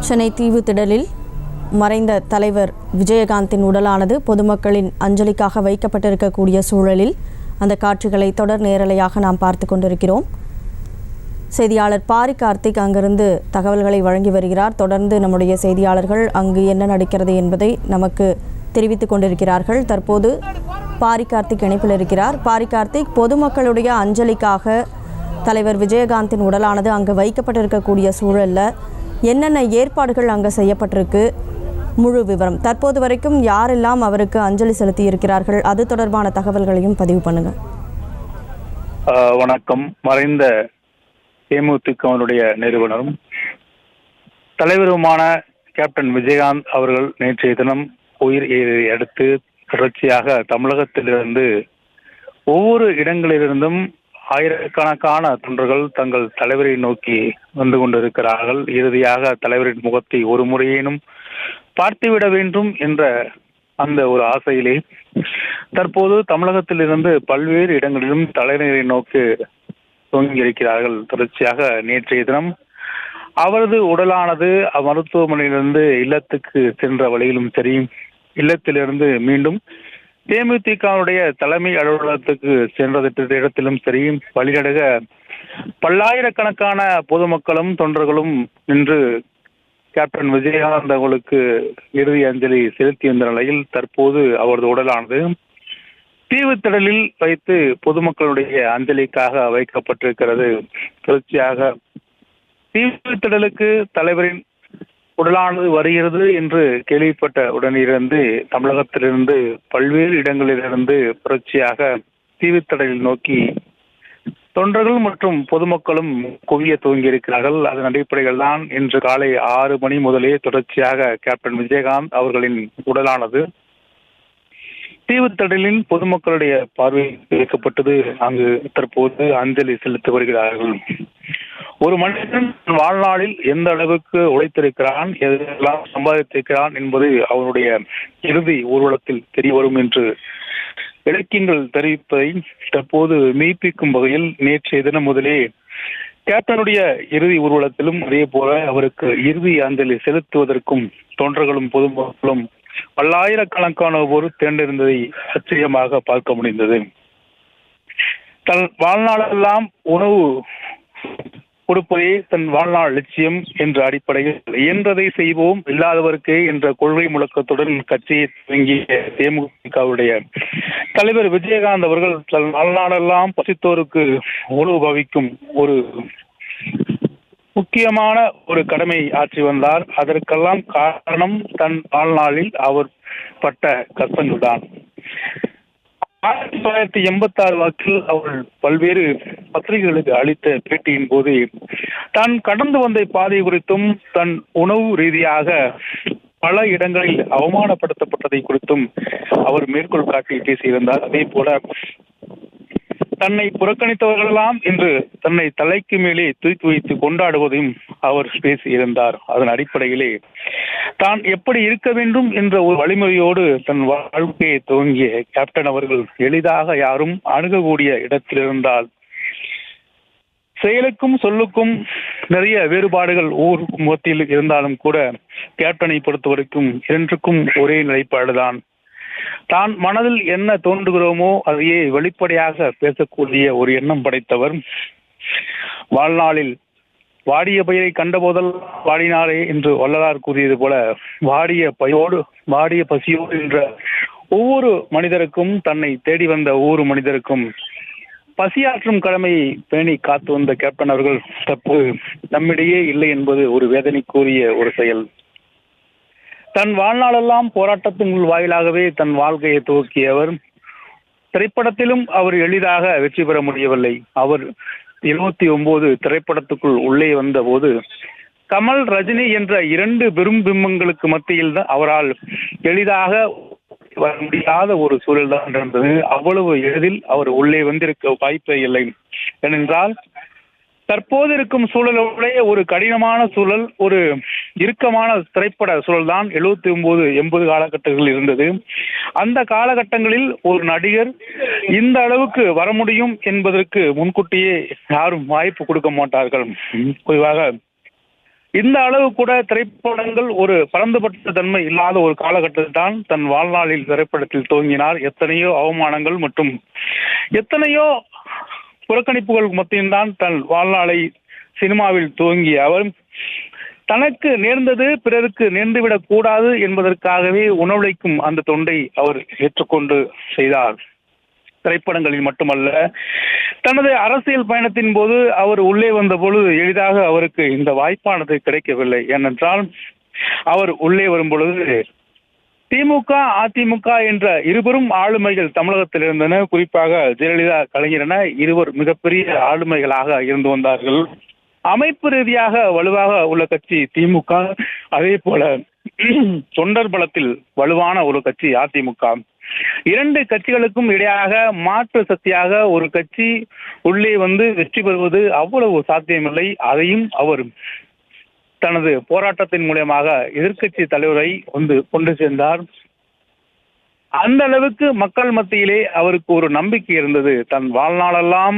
சென்னை தீவுத்திடலில் மறைந்த தலைவர் விஜயகாந்தின் உடலானது பொதுமக்களின் அஞ்சலிக்காக வைக்கப்பட்டிருக்கக்கூடிய சூழலில் அந்த காட்சிகளை தொடர் நேரலையாக நாம் பார்த்து கொண்டிருக்கிறோம். செய்தியாளர் பாரி கார்த்திக் அங்கிருந்து தகவல்களை வழங்கி வருகிறார். தொடர்ந்து நம்முடைய செய்தியாளர்கள் அங்கு என்ன நடக்கிறது என்பதை நமக்கு தெரிவித்துக் கொண்டிருக்கிறார்கள். தற்போது பாரி கார்த்திக் இணைப்பில் இருக்கிறார். பாரி கார்த்திக், பொதுமக்களுடைய அஞ்சலிக்காக தலைவர் விஜயகாந்தின் உடலானது அங்கு வைக்கப்பட்டிருக்கக்கூடிய சூழலில் என்னென்ன ஏற்பாடுகள் அங்கே செய்யப்பட்டிருக்கு, முழு விவரம் தற்போது வரைக்கும் யாரெல்லாம் அவருக்கு அஞ்சலி செலுத்தி இருக்கிறார்கள், அது தொடர்பான தகவல்களையும் பதிவு பண்ணுங்க. வணக்கம். மறைந்த தேமுதிகவினுடைய நிறுவனரும் தலைவருமான கேப்டன் விஜயகாந்த் அவர்கள் நேற்றைய தினம் உயிர் அடுத்து தொடர்ச்சியாக தமிழகத்திலிருந்து ஒவ்வொரு இடங்களிலிருந்தும் ஆயிரக்கணக்கான தொண்டர்கள் தங்கள் தலைவரை நோக்கி வந்து கொண்டிருக்கிறார்கள். இறுதியாக தலைவரின் முகத்தை ஒரு முறையேனும் பார்த்துவிட வேண்டும் என்ற அந்த ஒரு ஆசையிலே தற்போது தமிழகத்திலிருந்து பல்வேறு இடங்களிலும் தலைவரை நோக்கி துவங்கியிருக்கிறார்கள். தொடர்ச்சியாக நேற்றைய தினம் அவரது உடலானது மருத்துவமனையிலிருந்து இல்லத்துக்கு சென்ற வழியிலும் சரி, இல்லத்திலிருந்து மீண்டும் தேமுதிகவுடைய தலைமை அலுவலகத்துக்கு சென்ற இடத்திலும் சரி, வழிநடுக பல்லாயிரக்கணக்கான பொதுமக்களும் தொண்டர்களும் நின்று கேப்டன் விஜயகாந்த் அவர்களுக்கு இறுதி அஞ்சலி செலுத்தி வந்த நிலையில் தற்போது அவரது உடலானது தீவுத்திடலில் வைத்து பொதுமக்களுடைய அஞ்சலிக்காக வைக்கப்பட்டிருக்கிறது. தொடர்ச்சியாக தீவுத்திடலுக்கு தலைவரின் உடலானது வருகிறது என்று கேள்விப்பட்ட உடனிருந்து தமிழகத்திலிருந்து பல்வேறு இடங்களிலிருந்து புரட்சியாக தீவுத்திடலில் நோக்கி தொண்டர்கள் மற்றும் பொதுமக்களும் குவிய துவங்கியிருக்கிறார்கள். அதன் அடிப்படையில் தான் இன்று காலை 6 மணி முதலே தொடர்ச்சியாக கேப்டன் விஜயகாந்த் அவர்களின் உடலானது தீவுத்திடலின் பொதுமக்களுடைய பார்வையில் வைக்கப்பட்டது. அங்கு தற்போது அஞ்சலி செலுத்தி வருகிறார்கள். ஒரு மனிதன் வாழ்நாளில் எந்த அளவுக்கு உழைத்திருக்கிறான், எதெல்லாம் சம்பாதித்திருக்கிறான் என்பது அவனுடைய இறுதி ஊர்வலத்தில் தெரிய வரும் என்று இலக்கியங்கள் தெரிவிப்பதை தற்போது மெய்ப்பிக்கும் வகையில் நேற்றைய தினம் முதலே கேப்டனுடைய இறுதி ஊர்வலத்திலும் அதே போல அவருக்கு இறுதி அஞ்சலி செலுத்துவதற்கும் தொண்டர்களும் பொதுமக்களும் பல்லாயிரக்கணக்கானோர் தேர்ந்தெடுந்ததை ஆச்சரியமாக பார்க்க முடிந்தது. தன் வாழ்நாளெல்லாம் உணவு கொடுப்பதே தன் வாழ்நாள் லட்சியம் என்ற அடிப்படையில் இயன்றதை செய்வோம், இல்லாதவர்க்கே என்ற கொள்கை முழக்கத்துடன் கட்சியை துவங்கிய தேமுதிகவுடைய தலைவர் விஜயகாந்த் அவர்கள் தன் வாழ்நாளெல்லாம் பசித்தோருக்கு உணவு பவிக்கும் ஒரு முக்கியமான ஒரு கடமை ஆற்றி வந்தார். அதற்கெல்லாம் காரணம் தன் வாழ்நாளில் அவர் பட்ட கஷ்டங்கள் தான். 1986 வாக்கில் அவர்கள் பல்வேறு பத்திரிகைகளுக்கு அளித்த பேட்டியின் போது தான் கடந்து வந்த பாதை குறித்தும் தன் உணவு ரீதியாக பல இடங்களில் அவமானப்படுத்தப்பட்டதை குறித்தும் அவர் மேற்கோள் காட்டி பேசியிருந்தார். அதே போல தன்னை புறக்கணித்தவர்களெல்லாம் இன்று தன்னை தலைக்கு மேலே தூக்கி வைத்து கொண்டாடுவதையும் அவர் பேசியிருந்தார். அதன் அடிப்படையிலே தான் எப்படி இருக்க வேண்டும் என்ற ஒரு வழிமுறையோடு தன் வாழ்க்கையை துவங்கிய கேப்டன் அவர்கள் எளிதாக யாரும் அணுகக்கூடிய இடத்தில் இருந்தால் செயலுக்கும் சொல்லுக்கும் நிறைய வேறுபாடுகள் ஊர் மத்தியில் இருந்தாலும் கூட கேப்டனை பொறுத்த வரைக்கும் இரண்டுக்கும் ஒரே நிலைப்பாடுதான். தான் மனதில் என்ன தோன்றுகிறோமோ அதையே வெளிப்படையாக பேசக்கூடிய ஒரு எண்ணம் படைத்தவர். வாழ்நாளில் வாடிய பயிரை கண்டபோதல் வாடினாரே என்று வள்ளலார் கூறியது போல வாடிய பசியோடு என்ற ஒவ்வொரு மனிதருக்கும், தன்னை தேடி வந்த ஒவ்வொரு மனிதருக்கும் பசியாற்றும் கடமையை பேணி காத்து வந்த கேப்டன் அவர்கள் தற்போது நம்மிடையே இல்லை என்பது ஒரு வேதனைக்குரிய ஒரு செயல். தன் வாழ்நாளெல்லாம் போராட்டத்தின் வாயிலாகவே தன் வாழ்க்கையை துவக்கியவர். திரைப்படத்திலும் அவர் எளிதாக வெற்றி பெற முடியவில்லை. அவர் 79 திரைப்படத்துக்குள் உள்ளே வந்த போது கமல், ரஜினி என்ற 2 பெரும் பிம்பங்களுக்கு மத்தியில் தான் அவரால் எளிதாக வர முடியாத ஒரு சூழல் தான் இருந்தது. அவ்வளவு எளிதில் அவர் உள்ளே வந்திருக்க வாய்ப்பே இல்லை. ஏனென்றால் தற்போது இருக்கும் சூழலுடைய ஒரு கடினமான சூழல், ஒரு இறுக்கமான திரைப்பட சூழல் தான் 79, 80 காலகட்டங்களில் இருந்தது. அந்த காலகட்டங்களில் ஒரு நடிகர் இந்த அளவுக்கு வர முடியும் என்பதற்கு முன்கூட்டியே யாரும் வாய்ப்பு கொடுக்க மாட்டார்கள். குறிப்பாக இந்த அளவு கூட திரைப்படங்கள் ஒரு பரந்துபட்ட தன்மை இல்லாத ஒரு காலகட்டத்தில் தான் தன் வாழ்நாளில் திரைப்படத்தில் துவங்கினார். எத்தனையோ அவமானங்கள் மற்றும் எத்தனையோ புறக்கணிப்புகள் மத்தியில் தான் தன் வாழ்நாளை சினிமாவில் துவங்கிய அவர் தனக்கு நேர்ந்தது பிறருக்கு நேர்ந்துவிடக் கூடாது என்பதற்காகவே உணவளிக்கும் அந்த தொண்டை அவர் ஏற்றுக்கொண்டு செய்தார். திரைப்படங்களில் மட்டுமல்ல, தனது அரசியல் பயணத்தின் போது அவர் உள்ளே வந்த பொழுது எளிதாக அவருக்கு இந்த வாய்ப்பானது கிடைக்கவில்லை. ஏனென்றால் அவர் உள்ளே வரும் பொழுது திமுக அதிமுக என்ற இருவரும் ஆளுமைகள் தமிழகத்தில் இருந்தன. குறிப்பாக ஜெயலலிதா கலைஞர் என இருவர் மிகப்பெரிய ஆளுமைகளாக இருந்து வந்தார்கள். அமைப்பு ரீதியாக வலுவாக உள்ள கட்சி திமுக, அதே போல தொண்டர் பலத்தில் வலுவான ஒரு கட்சி அதிமுக. இரண்டு கட்சிகளுக்கும் இடையாக மாற்று சக்தியாக ஒரு கட்சி உள்ளே வந்து வெற்றி பெறுவது அவ்வளவு சாத்தியமில்லை. அதையும் அவர் தனது போராட்டத்தின் மூலமாக எதிர்க்கட்சி தலைவரை வந்து கொண்டு சேர்ந்தார். அந்த அளவுக்கு மக்கள் மத்தியிலே அவருக்கு ஒரு நம்பிக்கை இருந்தது. தன் வாழ்நாளெல்லாம்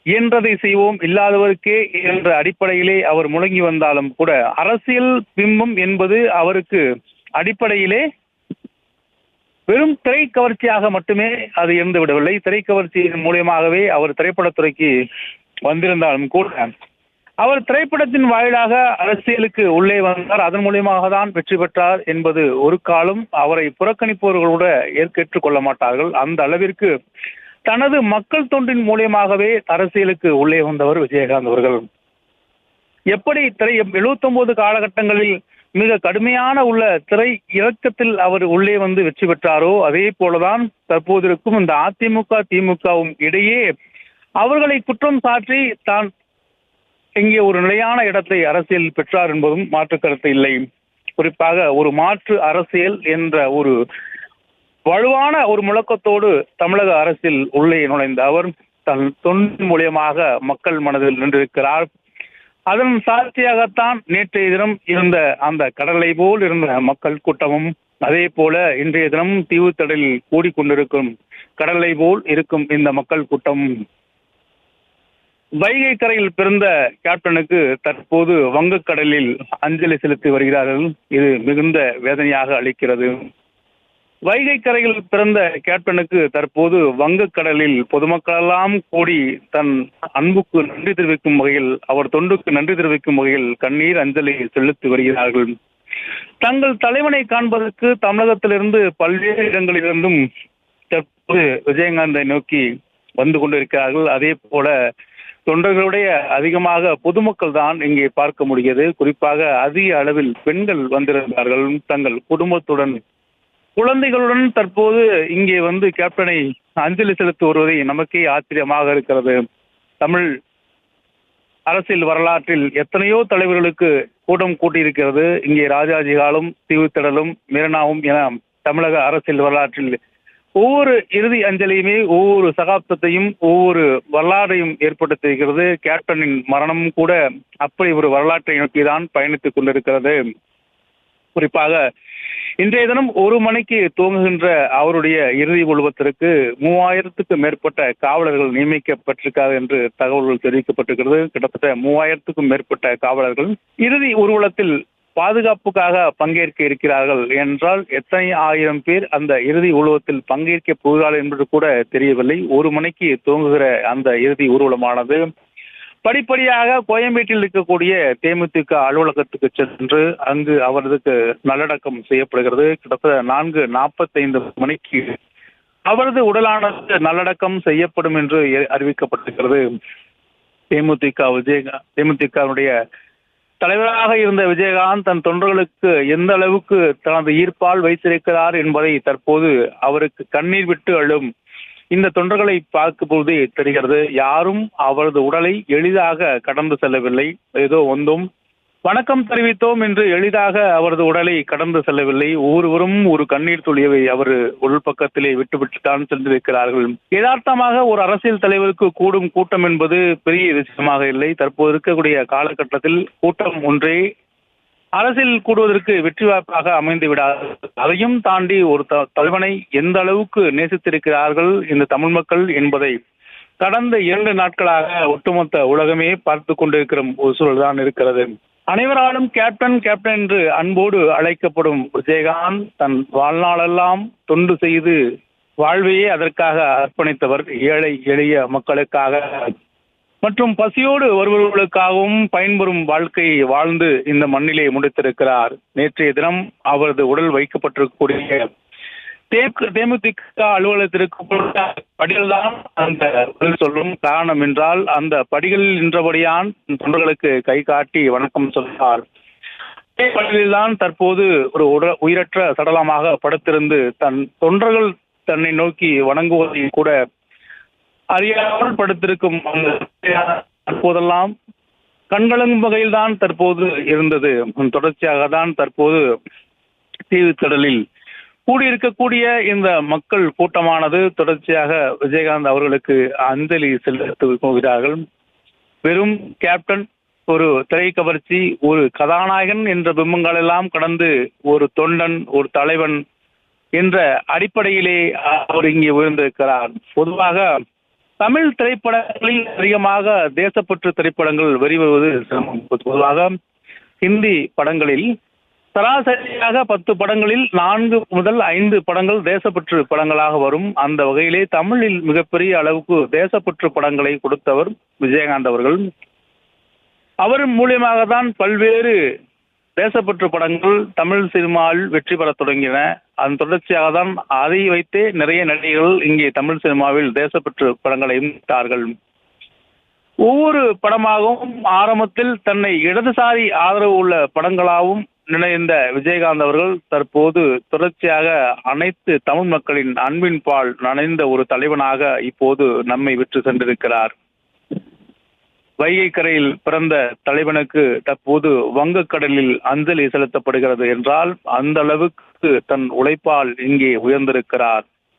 இயன்றதை செய்வோம், இல்லாதவருக்கே என்ற அடிப்படையிலே அவர் முழங்கி வந்தாலும் கூட அரசியல் பிம்பம் என்பது அவருக்கு அடிப்படையிலே வெறும் திரை கவர்ச்சியாக மட்டுமே அது இருந்து விடவில்லை. திரை கவர்ச்சியின் மூலியமாகவே அவர் திரைப்படத்துறைக்கு வந்திருந்தாலும் கூட அவர் திரைப்படத்தின் வாயிலாக அரசியலுக்கு உள்ளே வந்தார். அதன் மூலியமாக தான் வெற்றி பெற்றார் என்பது ஒரு காலம் அவரை புறக்கணிப்பவர்கள் கூட ஏற்றுக் கொள்ள மாட்டார்கள். அந்த அளவிற்கு தனது மக்கள் தொண்டின் மூலியமாகவே அரசியலுக்கு உள்ளே வந்தவர் விஜயகாந்த் அவர்கள். எப்படி 79 காலகட்டங்களில் மிக கடுமையான உள்ள திரை இறக்கத்தில் அவர் உள்ளே வந்து வெற்றி பெற்றாரோ அதே போலதான் தற்போது இருக்கும் இந்த அதிமுக திமுகவும் இடையே அவர்களை குற்றம் சாற்றி தான் இங்கே ஒரு நிலையான இடத்தை அரசியல் பெற்றார் என்பதும் மாற்று கருத்து இல்லை. குறிப்பாக ஒரு மாற்று அரசியல் என்ற ஒரு வலுவான ஒரு முழக்கத்தோடு தமிழக அரசில் உள்ளே நுழைந்த அவர் தன் தொண்டின் மூலியமாக மக்கள் மனதில் நின்றிருக்கிறார். அதன் சாட்சியாகத்தான் நேற்றைய தினம் இருந்த அந்த கடலை போல் இருந்த மக்கள் கூட்டமும், அதே போல இன்றைய தினம் தீவுத்தடலில் கூடிக்கொண்டிருக்கும் கடலை போல் இருக்கும் இந்த மக்கள் கூட்டம். வைகை கரையில் பிறந்த கேப்டனுக்கு தற்போது வங்கக்கடலில் அஞ்சலி செலுத்தி வருகிறார்கள். இது மிகுந்த வேதனையாக அளிக்கிறது. வைகை கரையில் பிறந்த கேப்டனுக்கு தற்போது வங்கக்கடலில் பொதுமக்களெல்லாம் கூடி தன் அன்புக்கு நன்றி தெரிவிக்கும் வகையில், அவர் தொண்டுக்கு நன்றி தெரிவிக்கும் வகையில் கண்ணீர் அஞ்சலி செலுத்தி வருகிறார்கள். தங்கள் தலைவனை காண்பதற்கு தமிழகத்திலிருந்து பல்வேறு இடங்களிலிருந்தும் தற்போது விஜயகாந்தை நோக்கி வந்து கொண்டிருக்கிறார்கள். அதே போல தொண்டர்களுடைய அதிகமாக பொதுமக்கள் தான் இங்கே பார்க்க முடிகிறது. குறிப்பாக அதிக அளவில் பெண்கள் வந்திருந்தார்கள். தங்கள் குடும்பத்துடன் குழந்தைகளுடன் தற்போது இங்கே வந்து கேப்டனை அஞ்சலி செலுத்தி வருவதை நமக்கே ஆச்சரியமாக இருக்கிறது. தமிழ் அரசியல் வரலாற்றில் எத்தனையோ தலைவர்களுக்கு கூட்டம் கூட்டியிருக்கிறது. இங்கே ராஜாஜி காலம், தீவுத்திடலும், மெரினாவும் என தமிழக அரசியல் வரலாற்றில் ஒவ்வொரு இறுதி அஞ்சலியுமே ஒவ்வொரு சகாப்தத்தையும் ஒவ்வொரு வரலாறையும் ஏற்படுத்தியிருக்கிறது. கேப்டனின் மரணமும் கூட அப்படி ஒரு வரலாற்றை நோக்கிதான் பயணித்துக் கொண்டிருக்கிறது. குறிப்பாக இன்றைய தினம் 1 மணிக்கு துவங்குகின்ற அவருடைய இறுதி ஊர்வலத்திற்கு 3000க்கும் மேற்பட்ட காவலர்கள் நியமிக்கப்பட்டிருக்கார் என்று தகவல்கள் தெரிவிக்கப்பட்டிருக்கிறது. கிட்டத்தட்ட 3000க்கும் மேற்பட்ட காவலர்கள் இறுதி ஊர்வலத்தில் பாதுகாப்புக்காக பங்கேற்க இருக்கிறார்கள் என்றால் எத்தனை ஆயிரம் பேர் அந்த இறுதி ஊர்வலத்தில் பங்கேற்க போகிறார்கள் என்பது கூட தெரியவில்லை. 1 மணிக்கு துவங்குகிற அந்த இறுதி ஊர்வலமானது படிப்படியாக கோயம்பேட்டில் இருக்கக்கூடிய தேமுதிக அலுவலகத்துக்கு சென்று அங்கு அவரதுக்கு நல்லடக்கம் செய்யப்படுகிறது. கிட்டத்தட்ட 4:45 மணிக்கு அவரது உடலானது நல்லடக்கம் செய்யப்படும் என்று அறிவிக்கப்பட்டிருக்கிறது. தேமுதிகவுடைய தலைவராக இருந்த விஜயகாந்த் தன் தொண்டர்களுக்கு எந்த அளவுக்கு தனது ஈர்ப்பால் வைத்திருக்கிறார் என்பதை தற்போது அவருக்கு கண்ணீர் விட்டு அழும் இந்த தொண்டர்களை பார்க்கும் போதே தெரிகிறது. யாரும் அவரது உடலை எளிதாக கடந்து செல்லவில்லை. ஏதோ வந்தோம், வணக்கம் தெரிவித்தோம் என்று எளிதாக அவரது உடலை கடந்து செல்லவில்லை. ஒவ்வொருவரும் ஒரு கண்ணீர் துளியவை அவர் உள்பக்கத்திலே விட்டுவிட்டுத்தான் சென்றிருக்கிறார்கள். யதார்த்தமாக ஒரு அரசியல் தலைவருக்கு கூடும் கூட்டம் என்பது பெரிய விஷயமாக இல்லை. தற்போது இருக்கக்கூடிய காலகட்டத்தில் கூட்டம் ஒன்றே அரசியல் கூடுவதற்கு வெற்றி வாய்ப்பாக அமைந்து விடாது. அதையும் தாண்டி ஒரு தலைவனை எந்த அளவுக்கு நேசித்திருக்கிறார்கள் இந்த தமிழ் மக்கள் என்பதை கடந்த 2 நாட்களாக ஒட்டுமொத்த உலகமே பார்த்து கொண்டிருக்கிற ஒரு சூழல் தான் இருக்கிறது. அனைவராலும் கேப்டன் கேப்டன் என்று அன்போடு அழைக்கப்படும் விஜயகாந்த் தன் வாழ்நாளெல்லாம் தொண்டு செய்து வாழ்வையே அதற்காக அர்ப்பணித்தவர். ஏழை எளிய மக்களுக்காக மற்றும் பசியோடு வருபவர்களுக்காகவும் பயன்பெறும் வாழ்க்கையை வாழ்ந்து இந்த மண்ணிலே முடித்திருக்கிறார். நேற்றைய தினம் அவரது உடல் வைக்கப்பட்டிருக்கக்கூடிய தேமுதிக அலுவலகத்திற்கு படிகள் தான் அந்த சொல்லும் காரணம் என்றால் அந்த படிகளில் நின்றபடியான் தொண்டர்களுக்கு கை காட்டி வணக்கம் சொன்னார். படிகளில்தான் தற்போது ஒரு உயிரற்ற சடலமாக படுத்திருந்து தன் தொண்டர்கள் தன்னை நோக்கி வணங்குவதை கூட அறியாமல் படுத்திருக்கும் தற்போதெல்லாம் கண்கலங்கும் வகையில் தான் தற்போது இருந்தது. தொடர்ச்சியாக தான் தற்போது தீவுத்திடலில் கூடியிருக்கக்கூடிய இந்த மக்கள் கூட்டமானது தொடர்ச்சியாக விஜயகாந்த் அவர்களுக்கு அஞ்சலி செலுத்த போகிறார்கள். வெறும் கேப்டன், ஒரு திரை கவர்ச்சி, ஒரு கதாநாயகன் என்ற பிம்பங்கள் எல்லாம் கடந்து ஒரு தொண்டன், ஒரு தலைவன் என்ற அடிப்படையிலே அவர் இங்கே விழுந்திருக்கிறார். பொதுவாக தமிழ் திரைப்படங்களில் அதிகமாக தேசப்பற்று திரைப்படங்கள் வெளிவருவது சிரமம். பொதுவாக ஹிந்தி படங்களில் சராசரியாக 10 படங்களில் 4 முதல் 5 படங்கள் தேசப்பற்று படங்களாக வரும். அந்த வகையிலே தமிழில் மிகப்பெரிய அளவுக்கு தேசப்பற்று படங்களை கொடுத்தவர் விஜயகாந்த் அவர்கள். அவர் மூலியமாக தான் பல்வேறு தேசப்பற்று படங்கள் தமிழ் சினிமாவில் வெற்றி பெற தொடங்கின. அதன் தொடர்ச்சியாக தான் அதை வைத்தே நிறைய நடிகர்கள் இங்கே தமிழ் சினிமாவில் தேசப்பற்று படங்களை விட்டார்கள். ஒவ்வொரு படமாகவும் ஆரம்பத்தில் தன்னை இடதுசாரி ஆதரவு உள்ள படங்களாகவும் நினைந்த விஜயகாந்த் அவர்கள் தற்போது தொடர்ச்சியாக அனைத்து தமிழ் மக்களின் அன்பின் பால் நனைந்த ஒரு தலைவனாக இப்போது நம்மை விட்டு சென்றிருக்கிறார். வைகை கரையில் பிறந்த தலைவனுக்கு தற்போது வங்கக்கடலில் அஞ்சலி செலுத்தப்படுகிறது என்றால் அந்த அளவுக்கு தன் உழைப்பால் இங்கே உயர்ந்திருக்கிறார்.